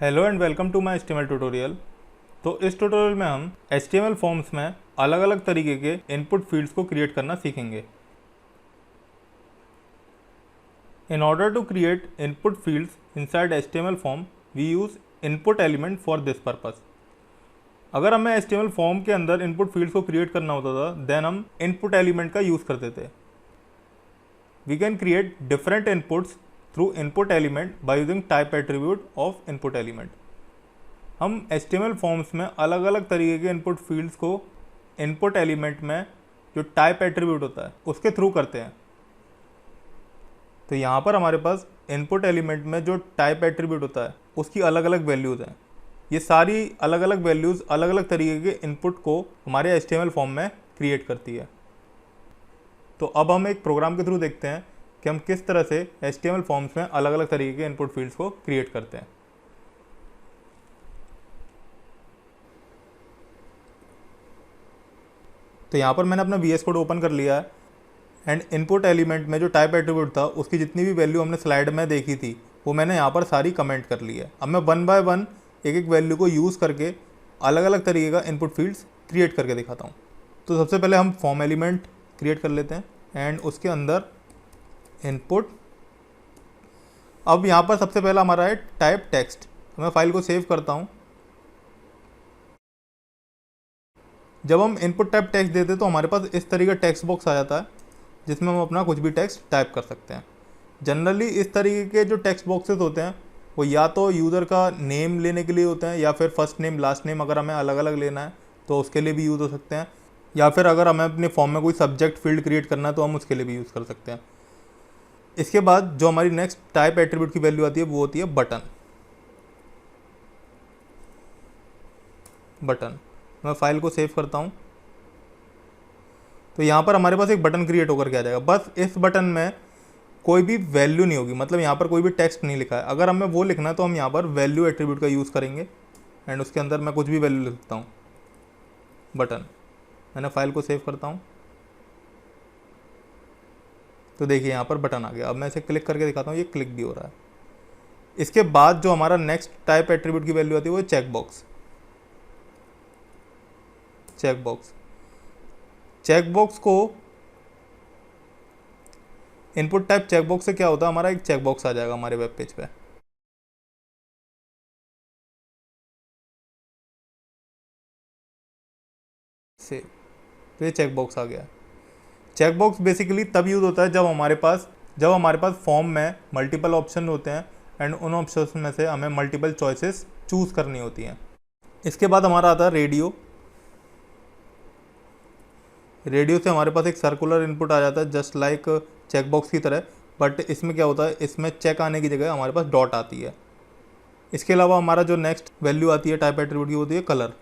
Hello and welcome to my HTML tutorial. तो इस tutorial में हम HTML फॉर्म्स में अलग अलग तरीके के इनपुट फील्ड्स को क्रिएट करना सीखेंगे। In order to create input fields inside HTML form, we use input element for this purpose. अगर हमें HTML फॉर्म के अंदर इनपुट फील्ड्स को क्रिएट करना होता था देन हम इनपुट एलिमेंट का यूज़ करते थे। We can create different inputs through input element by using type attribute of input element. हम HTML फॉर्म्स में अलग अलग तरीके के इनपुट फील्ड्स को इनपुट एलिमेंट में जो टाइप एट्रीब्यूट होता है उसके थ्रू करते हैं। तो यहाँ पर हमारे पास इनपुट एलिमेंट में जो टाइप एट्रीब्यूट होता है उसकी अलग अलग वैल्यूज़ हैं। ये सारी अलग अलग वैल्यूज़ अलग अलग तरीके के इनपुट को हमारे HTML फॉर्म में क्रिएट करती है। तो अब हम एक प्रोग्राम के थ्रू देखते हैं कि हम किस तरह से HTML फॉर्म्स में अलग अलग तरीके के इनपुट फील्ड्स को क्रिएट करते हैं। तो यहाँ पर मैंने अपना VS कोड ओपन कर लिया है एंड इनपुट एलिमेंट में जो टाइप एट्रीब्यूट था उसकी जितनी भी वैल्यू हमने स्लाइड में देखी थी वो मैंने यहाँ पर सारी कमेंट कर ली है। अब मैं वन बाय वन एक एक वैल्यू को यूज़ करके अलग अलग तरीके का इनपुट फील्ड्स क्रिएट करके दिखाता हूँ। तो सबसे पहले हम फॉर्म एलिमेंट क्रिएट कर लेते हैं एंड उसके अंदर इनपुट। अब यहाँ पर सबसे पहला हमारा है टाइप टेक्स्ट। मैं फाइल को सेव करता हूँ। जब हम इनपुट टाइप टेक्स्ट देते हैं तो हमारे पास इस तरीके का टेक्स्ट बॉक्स आ जाता है जिसमें हम अपना कुछ भी टेक्स्ट टाइप कर सकते हैं। जनरली इस तरीके के जो टेक्स्ट बॉक्सेस होते हैं वो या तो यूज़र का नेम लेने के लिए होते हैं या फिर फर्स्ट नेम लास्ट नेम अगर हमें अलग अलग लेना है तो उसके लिए भी यूज़ हो सकते हैं, या फिर अगर हमें अपने फॉर्म में कोई सब्जेक्ट फील्ड क्रिएट करना है तो हम उसके लिए भी यूज़ कर सकते हैं। इसके बाद जो हमारी नेक्स्ट टाइप एट्रीब्यूट की वैल्यू आती है वो होती है बटन। मैं फाइल को सेव करता हूँ। तो यहाँ पर हमारे पास एक बटन क्रिएट होकर के आ जाएगा। बस इस बटन में कोई भी वैल्यू नहीं होगी, मतलब यहाँ पर कोई भी टेक्स्ट नहीं लिखा है। अगर हमें वो लिखना है तो हम यहाँ पर वैल्यू एट्रीब्यूट का यूज़ करेंगे एंड उसके अंदर मैं कुछ भी वैल्यू लिख सकता हूँ बटन। मैंने फाइल को सेव करता हूँ। तो देखिए यहाँ पर बटन आ गया। अब मैं इसे क्लिक करके दिखाता हूँ, ये क्लिक भी हो रहा है। इसके बाद जो हमारा नेक्स्ट टाइप एट्रीब्यूट की वैल्यू आती है वो चेक बॉक्स। चेक बॉक्स को इनपुट टाइप चेक बॉक्स से क्या होता है, हमारा एक चेक बॉक्स आ जाएगा हमारे वेब पेज पे। से तो ये चेक बॉक्स आ गया। चेक बॉक्स बेसिकली तब यूज़ होता है जब हमारे पास फॉर्म में मल्टीपल ऑप्शन होते हैं एंड उन ऑप्शंस में से हमें मल्टीपल चॉइसेस चूज़ करनी होती हैं। इसके बाद हमारा आता है रेडियो से हमारे पास एक सर्कुलर इनपुट आ जाता है जस्ट लाइक चेक बॉक्स की तरह, बट इसमें क्या होता है, इसमें चेक आने की जगह हमारे पास डॉट आती है। इसके अलावा हमारा जो नेक्स्ट वैल्यू आती है टाइप एट्रीब्यूट की होती है कलर।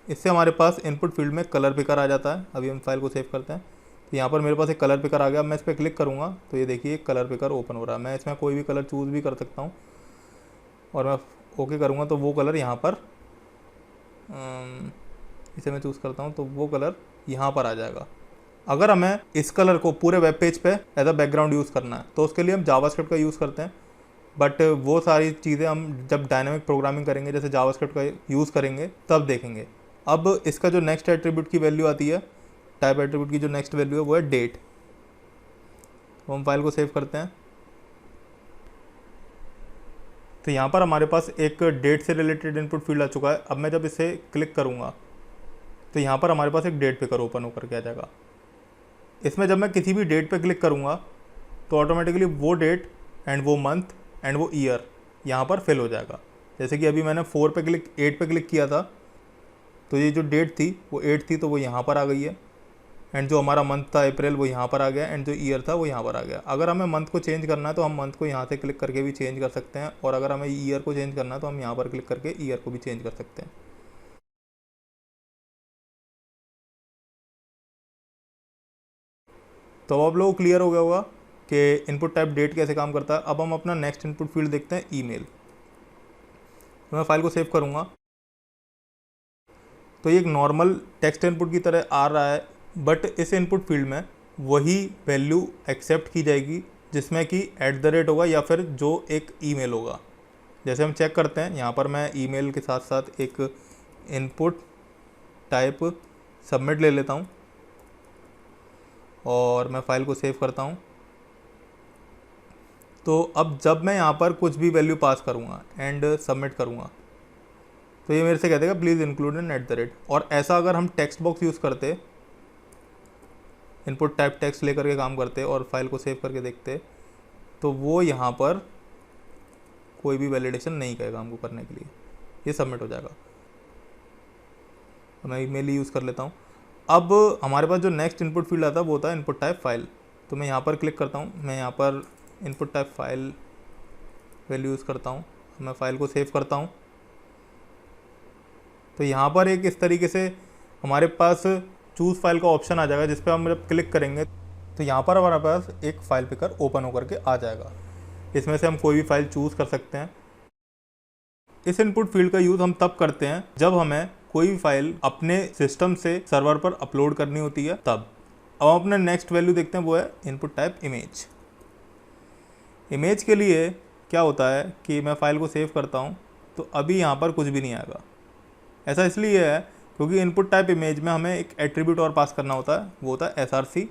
इससे हमारे पास इनपुट फील्ड में कलर पिकर आ जाता है। अभी हम फाइल को सेव करते हैं। तो यहाँ पर मेरे पास एक कलर पिकर आ गया। मैं इस पर क्लिक करूँगा तो ये देखिए कलर पिकर ओपन हो रहा है। मैं इसमें कोई भी कलर चूज़ भी कर सकता हूँ और मैं ओके करूँगा तो वो कलर यहाँ पर इसे मैं चूज़ करता हूँ तो वो कलर यहाँ पर आ जाएगा। अगर हमें इस कलर को पूरे वेब पेज पे एज अ बैकग्राउंड यूज़ करना है तो उसके लिए हम जावास्क्रिप्ट का यूज़ करते हैं, बट वो सारी चीज़ें हम जब डायनामिक प्रोग्रामिंग करेंगे जैसे जावास्क्रिप्ट का यूज़ करेंगे तब देखेंगे। अब इसका जो नेक्स्ट एट्रीब्यूट की वैल्यू आती है, टाइप एट्रीब्यूट की जो नेक्स्ट वैल्यू है वो है डेट। तो हम फाइल को सेव करते हैं। तो यहाँ पर हमारे पास एक डेट से रिलेटेड इनपुट फील्ड आ चुका है। अब मैं जब इसे क्लिक करूँगा तो यहाँ पर हमारे पास एक डेट पिकर ओपन होकर के आ जाएगा। इसमें जब मैं किसी भी डेट पे क्लिक करूँगा तो ऑटोमेटिकली वो डेट एंड वो मंथ एंड वो ईयर यहाँ पर फिल हो जाएगा। जैसे कि अभी मैंने 8 पे क्लिक किया था तो ये जो डेट थी वो 8 थी तो वो यहाँ पर आ गई है एंड जो हमारा मंथ था अप्रैल वो यहाँ पर आ गया एंड जो ईयर था वो यहाँ पर आ गया। अगर हमें मंथ को चेंज करना है तो हम मंथ को यहाँ से क्लिक करके भी चेंज कर सकते हैं और अगर हमें ईयर को चेंज करना है तो हम यहाँ पर क्लिक करके ईयर को भी चेंज कर सकते हैं। तो अब आप लोगों को क्लियर हो गया होगा कि इनपुट टाइप डेट कैसे काम करता है। अब हम अपना नेक्स्ट इनपुट फील्ड देखते हैं ईमेल। तो मैं फाइल को सेव करूँगा तो ये एक नॉर्मल टेक्स्ट इनपुट की तरह आ रहा है, बट इस इनपुट फील्ड में वही वैल्यू एक्सेप्ट की जाएगी जिसमें कि @ होगा या फिर जो एक ईमेल होगा। जैसे हम चेक करते हैं, यहाँ पर मैं ईमेल के साथ साथ एक इनपुट टाइप सबमिट ले लेता हूँ और मैं फ़ाइल को सेव करता हूँ। तो अब जब मैं यहाँ पर कुछ भी वैल्यू पास करूँगा एंड सबमिट करूँगा तो ये मेरे से कह देगा प्लीज़ इंक्लूड इन @ और ऐसा अगर हम टेक्स्ट बॉक्स यूज़ करते, इनपुट टाइप टेक्स्ट लेकर के काम करते और फाइल को सेव करके देखते, तो वो यहाँ पर कोई भी वैलिडेशन नहीं कहेगा हमको करने के लिए, ये सबमिट हो जाएगा। तो मैं ईमेल ही यूज़ कर लेता हूँ। अब हमारे पास जो नेक्स्ट इनपुट फील्ड आता है वो होता है इनपुट टाइप फाइल। तो मैं यहाँ पर क्लिक करता हूँ, मैं यहाँ पर input type file value use करता हूँ, मैं फ़ाइल को सेव करता हूँ। तो यहाँ पर एक इस तरीके से हमारे पास चूज़ फाइल का ऑप्शन आ जाएगा, जिस पर हम जब क्लिक करेंगे तो यहाँ पर हमारे पास एक फ़ाइल पिकर ओपन होकर के आ जाएगा। इसमें से हम कोई भी फाइल चूज़ कर सकते हैं। इस इनपुट फील्ड का यूज़ हम तब करते हैं जब हमें कोई भी फाइल अपने सिस्टम से सर्वर पर अपलोड करनी होती है तब। अब हम अपना नेक्स्ट वैल्यू देखते हैं, वो है इनपुट टाइप इमेज। इमेज के लिए क्या होता है कि मैं फ़ाइल को सेव करता हूँ तो अभी यहाँ पर कुछ भी नहीं आएगा। ऐसा इसलिए है क्योंकि इनपुट टाइप इमेज में हमें एक एट्रीब्यूट और पास करना होता है, वो होता है src।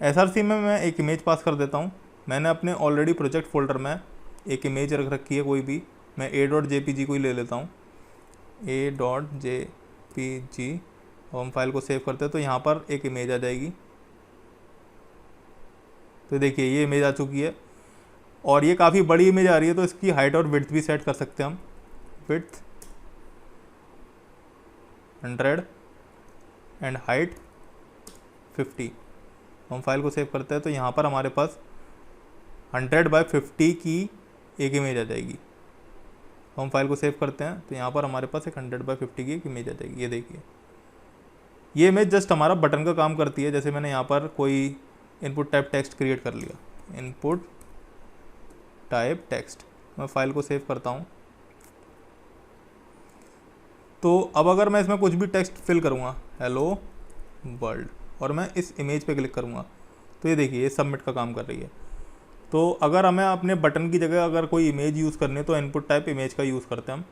src में मैं एक इमेज पास कर देता हूँ। मैंने अपने ऑलरेडी प्रोजेक्ट फोल्डर में एक इमेज रख रखी है, कोई भी मैं a.jpg को ही ले लेता हूँ, a.jpg। और हम फाइल को सेव करते हैं तो यहाँ पर एक इमेज आ जाएगी। तो देखिए ये इमेज आ चुकी है और ये काफ़ी बड़ी इमेज आ रही है, तो इसकी हाइट और विड्थ भी सेट कर सकते हैं हम। Width 100 and height 50। हम फाइल को सेव करते हैं तो यहाँ पर हमारे पास 100/50 की एक इमेज आ जाएगी। हम फाइल को सेव करते हैं तो यहाँ पर हमारे पास एक 100/50 की एक इमेज आ जाएगी। ये देखिए, ये इमेज जस्ट हमारा बटन का काम करती है। जैसे मैंने यहाँ पर कोई इनपुट टाइप टेक्स्ट क्रिएट कर लिया, इनपुट टाइप टेक्स्ट, मैं फाइल को सेव करता हूँ। तो अब अगर मैं इसमें कुछ भी टेक्स्ट फिल करूँगा, हेलो वर्ल्ड, और मैं इस इमेज पे क्लिक करूँगा तो ये देखिए ये सबमिट का काम कर रही है। तो अगर हमें अपने बटन की जगह अगर कोई इमेज यूज़ करनी है तो इनपुट टाइप इमेज का यूज़ करते हैं हम।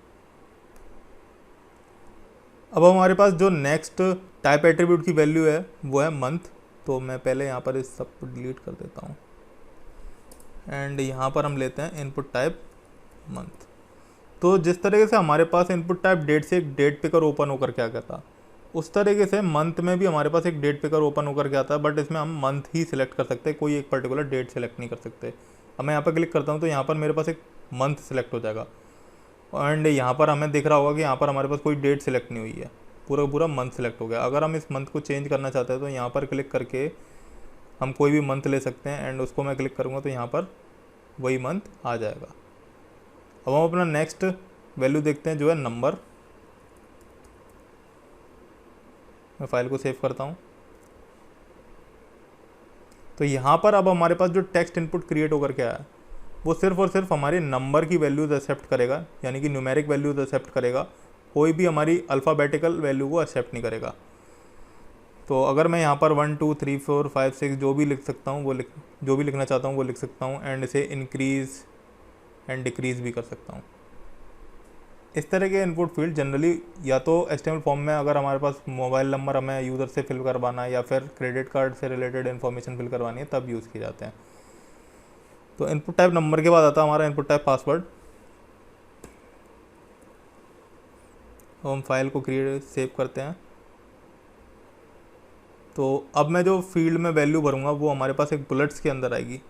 अब हमारे पास जो नेक्स्ट टाइप एट्रीब्यूट की वैल्यू है वो है मंथ। तो मैं पहले यहाँ पर इस सब को डिलीट कर देता हूँ एंड यहाँ पर हम लेते हैं इनपुट टाइप मंथ। तो जिस तरीके से हमारे पास इनपुट टाइप डेट से एक डेट पिकर ओपन होकर के आ गया था, उस तरीके से मंथ में भी हमारे पास एक डेट पिकर ओपन होकर के आता है, बट इसमें हम मंथ ही सिलेक्ट कर सकते हैं, कोई एक पर्टिकुलर डेट सेलेक्ट नहीं कर सकते। अब मैं यहाँ पर क्लिक करता हूँ तो यहाँ पर मेरे पास एक मंथ सेलेक्ट हो जाएगा एंड यहाँ पर हमें दिख रहा होगा कि यहाँ पर हमारे पास कोई डेट सेलेक्ट नहीं हुई है, पूरा पूरा मंथ सेलेक्ट हो गया। अगर हम इस मंथ को चेंज करना चाहते हैं तो यहाँ पर क्लिक करके हम कोई भी मंथ ले सकते हैं एंड उसको मैं क्लिक करूँगा तो यहाँ पर वही मंथ आ जाएगा। अब हम अपना नेक्स्ट वैल्यू देखते हैं जो है नंबर। मैं फाइल को सेव करता हूँ तो यहाँ पर अब हमारे पास जो टेक्स्ट इनपुट क्रिएट होकर के आया वो सिर्फ और सिर्फ हमारे नंबर की वैल्यूज एक्सेप्ट करेगा, यानी कि न्यूमेरिक वैल्यूज एक्सेप्ट करेगा, कोई भी हमारी अल्फ़ाबेटिकल वैल्यू को एक्सेप्ट नहीं करेगा। तो अगर मैं यहाँ पर 1 2 3 4 5 6 जो भी लिख सकता हूँ वो जो भी लिखना चाहता हूँ वो लिख सकता हूँ एंड इसे इंक्रीज़ एंड डिक्रीज़ भी कर सकता हूँ। इस तरह के इनपुट फील्ड जनरली या तो HTML फॉर्म में अगर हमारे पास मोबाइल नंबर हमें यूज़र से फिल करवाना है या फिर क्रेडिट कार्ड से रिलेटेड इन्फॉर्मेशन फिल करवानी है तब यूज़ किए जाते हैं। तो इनपुट टाइप नंबर के बाद आता है हमारा इनपुट टाइप पासवर्ड। तो हम फाइल को सेव करते हैं। तो अब मैं जो फील्ड में वैल्यू भरूंगा वो हमारे पास एक बुलेट्स के अंदर आएगी।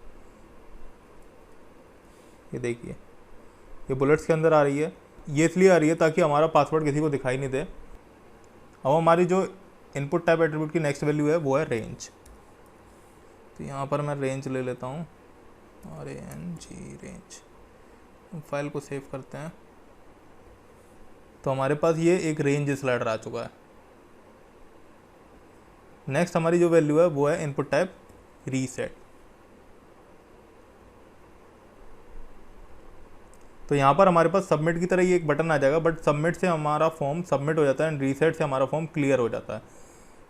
ये देखिए ये बुलेट्स के अंदर आ रही है, ये इसलिए आ रही है ताकि हमारा पासवर्ड किसी को दिखाई नहीं दे। अब हमारी जो इनपुट टाइप एट्रीब्यूट की नेक्स्ट वैल्यू है वो है रेंज। तो यहाँ पर मैं रेंज ले लेता हूँ, RANG रेंज। फाइल को सेव करते हैं तो हमारे पास ये एक रेंज स्लाइडर आ चुका है। नेक्स्ट हमारी जो वैल्यू है वो है इनपुट टाइप रीसेट। तो यहाँ पर हमारे पास सबमिट की तरह ही एक बटन आ जाएगा, बट सबमिट से हमारा फॉर्म सबमिट हो जाता है एंड रीसेट से हमारा फॉर्म क्लियर हो जाता है।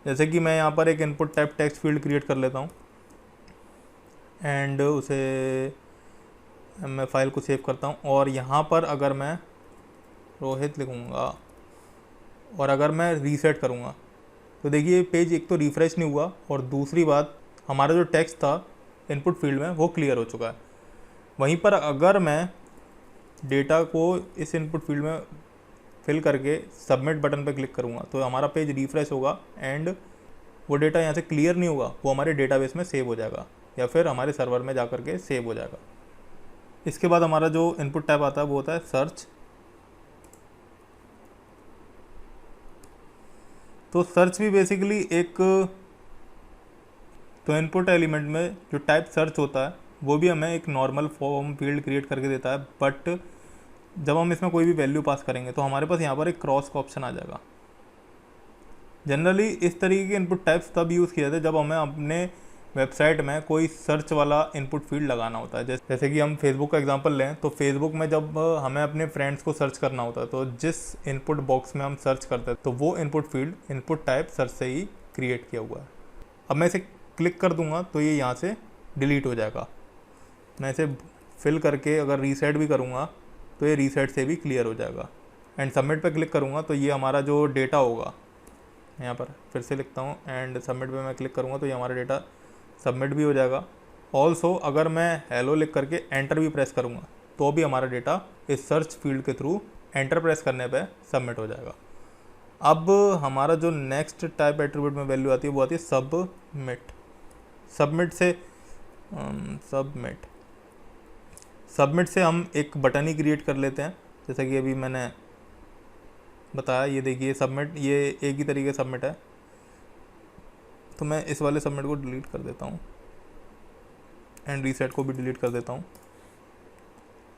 जैसे कि मैं यहाँ पर एक input type text field create कर लेता हूँ एंड उसे मैं फ़ाइल को सेव करता हूँ और यहाँ पर अगर मैं रोहित लिखूँगा और अगर मैं रीसेट करूँगा तो देखिए पेज एक तो रिफ़्रेश नहीं हुआ और दूसरी बात हमारा जो टेक्स्ट था इनपुट फील्ड में वो क्लियर हो चुका है। वहीं पर अगर मैं डेटा को इस इनपुट फील्ड में फिल करके सबमिट बटन पर क्लिक करूँगा तो हमारा पेज रिफ़्रेश होगा एंड वो डेटा यहाँ से क्लियर नहीं होगा, वो हमारे डेटाबेस में सेव हो जाएगा या फिर हमारे सर्वर में जा करके सेव हो जाएगा। इसके बाद हमारा जो इनपुट टैब आता है वो होता है सर्च। तो सर्च भी बेसिकली एक, तो इनपुट एलिमेंट में जो टाइप सर्च होता है वो भी हमें एक नॉर्मल फॉर्म फील्ड क्रिएट करके देता है, बट जब हम इसमें कोई भी वैल्यू पास करेंगे तो हमारे पास यहाँ पर एक क्रॉस का ऑप्शन आ जाएगा। जनरली इस तरीके के इनपुट टाइप्स तब यूज़ किए जाते हैं जब हमें अपने वेबसाइट में कोई सर्च वाला इनपुट फील्ड लगाना होता है। जैसे कि हम फेसबुक का एग्जांपल लें तो फेसबुक में जब हमें अपने फ्रेंड्स को सर्च करना होता है तो जिस इनपुट बॉक्स में हम सर्च करते हैं तो वो input field input type search से ही क्रिएट किया हुआ है। अब मैं इसे क्लिक कर दूंगा तो ये यहाँ से डिलीट हो जाएगा। मैं इसे फिल करके अगर रीसेट भी करूँगा तो ये रीसेट से भी क्लियर हो जाएगा एंड सबमिट पर क्लिक करूँगा तो ये हमारा जो डेटा होगा, यहाँ पर फिर से लिखता हूँ एंड सबमिट पे मैं क्लिक करूँगा तो ये हमारा डेटा सबमिट भी हो जाएगा। ऑल्सो अगर मैं हेलो लिख करके एंटर भी प्रेस करूँगा तो भी हमारा डेटा इस सर्च फील्ड के थ्रू एंटर प्रेस करने पे सबमिट हो जाएगा। अब हमारा जो नेक्स्ट टाइप एट्रीब्यूट में वैल्यू आती है वो आती है सबमिट। सबमिट से हम एक बटन ही क्रिएट कर लेते हैं, जैसा कि अभी मैंने बताया। ये देखिए सबमिट, ये एक ही तरीके सबमिट है। तो मैं इस वाले सबमिट को डिलीट कर देता हूँ एंड रीसेट को भी डिलीट कर देता हूँ।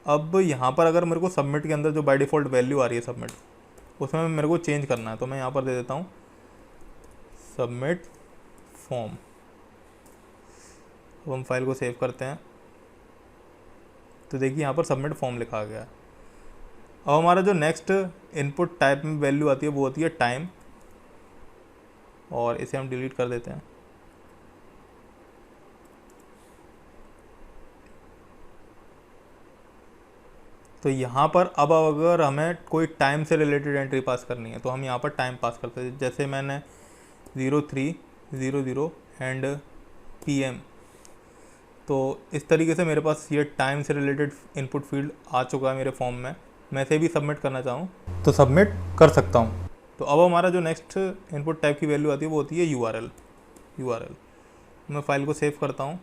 अब यहाँ पर अगर मेरे को सबमिट के अंदर जो बाय डिफ़ॉल्ट वैल्यू आ रही है सबमिट, उसमें मेरे को चेंज करना है तो मैं यहाँ पर दे देता हूँ सबमिट फॉर्म। अब हम फाइल को सेव करते हैं तो देखिए यहाँ पर सबमिट फॉर्म लिखा गया है। अब हमारा जो नेक्स्ट इनपुट टाइप में वैल्यू आती है वो होती है टाइम, और इसे हम डिलीट कर देते हैं। तो यहाँ पर अब अगर हमें कोई टाइम से रिलेटेड एंट्री पास करनी है तो हम यहाँ पर टाइम पास करते हैं। जैसे मैंने 0300 एंड PM, तो इस तरीके से मेरे पास ये टाइम से रिलेटेड इनपुट फील्ड आ चुका है मेरे फॉर्म में। मैं इसे भी सबमिट करना चाहूँ तो सबमिट कर सकता हूँ। तो अब हमारा जो नेक्स्ट इनपुट टाइप की वैल्यू आती है वो होती है URL। मैं फाइल को सेव करता हूँ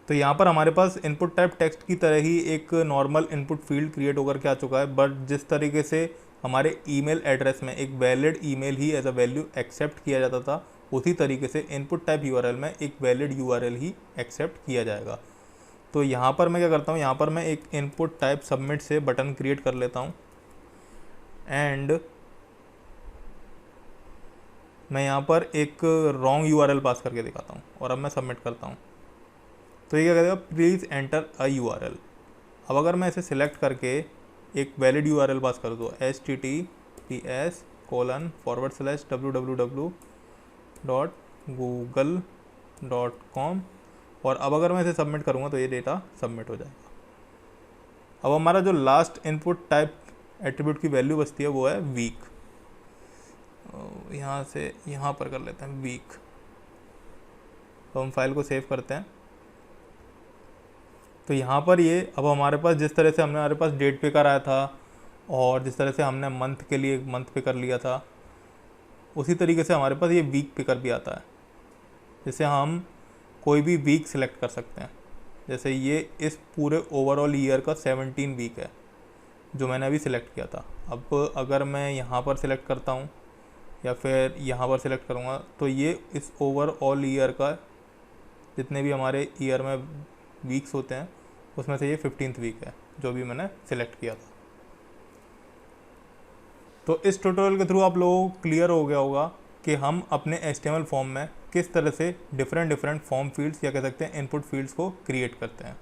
तो यहाँ पर हमारे पास इनपुट टाइप टेक्स्ट की तरह ही एक नॉर्मल इनपुट फील्ड क्रिएट होकर के आ चुका है, बट जिस तरीके से हमारे ईमेल एड्रेस में एक वैलिड ईमेल ही एज अ वैल्यू एक्सेप्ट किया जाता था, उसी तरीके से इनपुट टाइप URL में एक वैलिड URL ही एक्सेप्ट किया जाएगा। तो यहाँ पर मैं क्या करता हूँ, यहाँ पर मैं एक इनपुट टाइप सबमिट से बटन क्रिएट कर लेता हूँ एंड मैं यहाँ पर एक रॉन्ग URL पास करके दिखाता हूँ और अब मैं सबमिट करता हूँ तो ये क्या करेगा, प्लीज़ एंटर अ URL। अब अगर मैं इसे सिलेक्ट करके एक वैलिड URL पास कर दूँ https://www.google.com, और अब अगर मैं इसे सबमिट करूँगा तो ये डेटा सबमिट हो जाएगा। अब हमारा जो लास्ट इनपुट टाइप एट्रीब्यूट की वैल्यू बचती है वो है वीक। यहाँ से यहाँ पर कर लेते हैं वीक। तो हम फाइल को सेव करते हैं तो यहाँ पर ये अब हमारे पास जिस तरह से हमारे पास डेट पिकर आया था और जिस तरह से हमने मंथ के लिए मंथ पिकर लिया था, उसी तरीके से हमारे पास ये वीक पिकर भी आता है, जिससे हम कोई भी वीक सिलेक्ट कर सकते हैं। जैसे ये इस पूरे ओवरऑल ईयर का 17 वीक है जो मैंने अभी सिलेक्ट किया था। अब अगर मैं यहाँ पर सिलेक्ट करता हूँ या फिर यहाँ पर सिलेक्ट करूँगा तो ये इस ओवरऑल ईयर का जितने भी हमारे ईयर में वीक्स होते हैं उसमें से ये 15th वीक है जो भी मैंने सिलेक्ट किया था। तो इस ट्यूटोरियल के थ्रू आप लोगों को क्लियर हो गया होगा कि हम अपने HTML फॉर्म में किस तरह से डिफरेंट फॉर्म फील्ड्स या कह सकते हैं इनपुट फील्ड्स को क्रिएट करते हैं।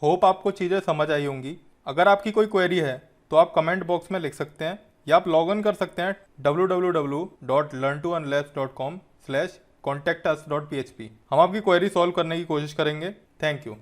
होप आपको चीज़ें समझ आई होंगी। अगर आपकी कोई क्वेरी है तो आप कमेंट बॉक्स में लिख सकते हैं या आप लॉग इन कर सकते हैं www.learntounless.com/contactus.php। हम आपकी क्वेरी सॉल्व करने की कोशिश करेंगे। Thank you.